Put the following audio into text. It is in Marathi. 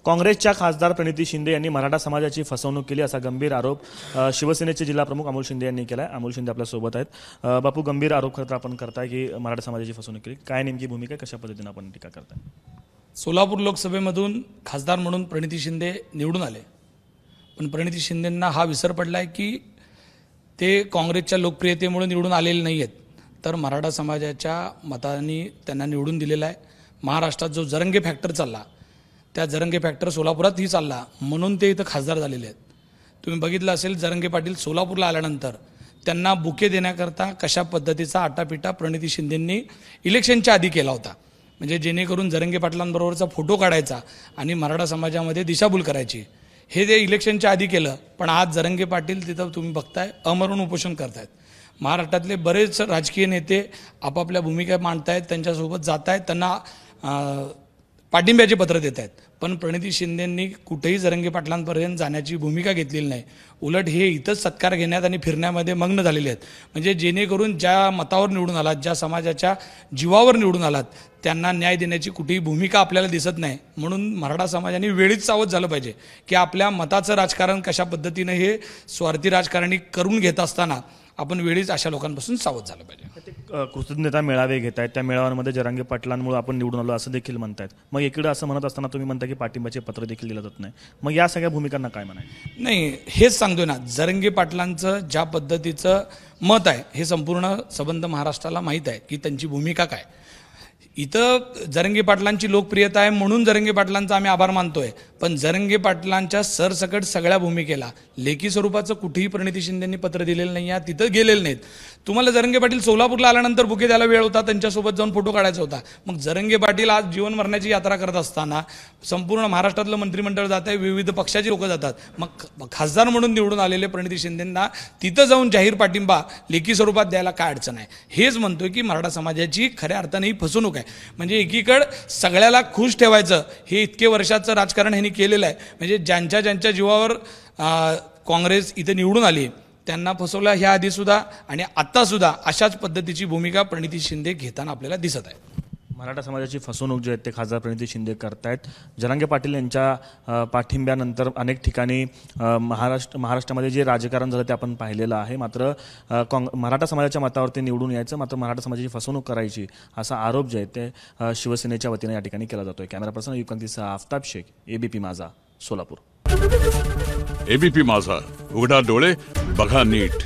काँग्रेसच्या खासदार प्रणिती शिंदे यांनी मराठा समाजाची फसवणूक केली असा गंभीर आरोप शिवसेनेचे जिल्हाप्रमुख अमोल शिंदे यांनी केला आहे। अमोल शिंदे आपल्या सोबत आहेत। बापू, गंभीर आरोप खरं तर आपण करताय की मराठा समाजाची फसवणूक केली, काय नेमकी भूमिका आहे, कशा पद्धतीने आपण टीका करताय? सोलापूर लोकसभेमधून खासदार म्हणून प्रणिती शिंदे निवडून आले, पण प्रणिती शिंदेंना हा विसर पडलाय की ते काँग्रेसच्या लोकप्रियतेमुळे निवडून आलेले नाही आहेत, तर मराठा समाजाच्या मतांनी त्यांना निवडून दिलेला आहे। महाराष्ट्रात जो जरंगे फॅक्टर चालला, त्या जरंगे फॅक्टर सोलापुरातही चालला, म्हणून ते इथं खासदार झालेले आहेत। तुम्ही बघितलं असेल, जरंगे पाटील सोलापूरला आल्यानंतर त्यांना बुके देण्याकरता कशा पद्धतीचा आटापिटा प्रणिती शिंदेंनी इलेक्शनच्या आधी केला होता, म्हणजे जेणेकरून जरंगे पाटलांबरोबरचा फोटो काढायचा आणि मराठा समाजामध्ये दिशाभूल करायची, हे ते इलेक्शनच्या आधी केलं। पण आज जरंगे पाटील तिथं तुम्ही बघताय अमरण उपोषण करतायत। महाराष्ट्रातले बरेच राजकीय नेते आपापल्या भूमिका मांडतायत, त्यांच्यासोबत जात आहेत, त्यांना पाठिंब्याचे पत्र देत आहेत, पण प्रणिती शिंदेंनी कुठेही जरंगे पाटलांपर्यंत जाण्याची भूमिका घेतलेली नाही। उलट हे इथंच सत्कार घेण्यात आणि फिरण्यामध्ये मग्न झालेले आहेत, म्हणजे जेणेकरून ज्या मतावर निवडून आलात, ज्या समाजाच्या जीवावर निवडून आलात, त्यांना न्याय देण्याची कुठेही भूमिका आपल्याला दिसत नाही। म्हणून मराठा समाजाने वेळीच सावध झालं पाहिजे की आपल्या मताचं राजकारण कशा पद्धतीने हे स्वार्थी राजकारणी करून घेत असताना आपण वेळीच अशा लोकांपासून सावध झालं पाहिजे। कृतज्ञता मेळावे घेत आहेत, त्या मेळाव्यांमध्ये जरांगे पाटलांमुळे आपण निवडून आलो असं देखील म्हणतायत। मग इकडे असं म्हणत असताना तुम्ही म्हणता की पाठिंब्याचे पत्र देखील दिलं जात नाही, मग या सगळ्या भूमिकांना काय म्हणायचं? नाही, हेच सांगतोय ना, जरंगे पाटलांचं ज्या पद्धतीचं मत आहे हे संपूर्ण संबंध महाराष्ट्राला माहीत आहे की त्यांची भूमिका काय। इथं जरंगे पाटलांची लोकप्रियता आहे म्हणून जरंगे पाटलांचा आम्ही आभार मानतोय, पण जरंगे पाटलांच्या सरसकट सगळ्या भूमिकेला लेखी स्वरूपाचं कुठेही प्रणिती शिंदेंनी पत्र दिलेलं नाही आहे, तिथं गेलेलं नाहीत। तुम्हाला जरंगे पाटील सोलापूरला आल्यानंतर बुके द्यायला वेळ होता, त्यांच्यासोबत जाऊन फोटो काढायचा होता। मग जरंगे पाटील आज जीवन मरण्याची यात्रा करत असताना संपूर्ण महाराष्ट्रातलं मंत्रिमंडळ जात आहे, विविध पक्षाची लोक जातात, मग खासदार म्हणून निवडून आलेले प्रणिती शिंदेंना तिथं जाऊन जाहीर पाठिंबा लेखी स्वरूपात द्यायला काय अडचण आहे? हेच म्हणतोय की मराठा समाजाची खऱ्या अर्थाने ही फसवणूक आहे। म्हणजे एकीकडे सगळ्याला खुश ठेवायचं हे इतके वर्षाचं राजकारण ह्यांनी केलेलं आहे, म्हणजे ज्यांच्या जीवावर काँग्रेस इथे निवडून आली त्यांना फसवलं ह्या आधी सुद्धा आणि आता सुद्धा अशाच पद्धतीची भूमिका प्रणिती शिंदे घेताना आपल्याला दिसत आहे। मराठा समाजाची फसवणूक जी आहे ते खासदार प्रणिती शिंदे करतायत। जरांगे पाटील यांच्या पाठिंब्यानंतर अनेक ठिकाणी महाराष्ट्रामध्ये जे राजकारण झालं ते आपण पाहिलेलं आहे, मात्र मराठा समाजाच्या मतावरती निवडून यायचं, मात्र मराठा समाजाची फसवणूक करायची असा आरोप जे आहे ते शिवसेनेच्या वतीने या ठिकाणी केला जातोय। कॅमेरा पर्सन युक्तांतीसह आफताब शेख, एबीपी माझा, सोलापूर। एबीपी माझा, उघडा डोळे बघा नीट।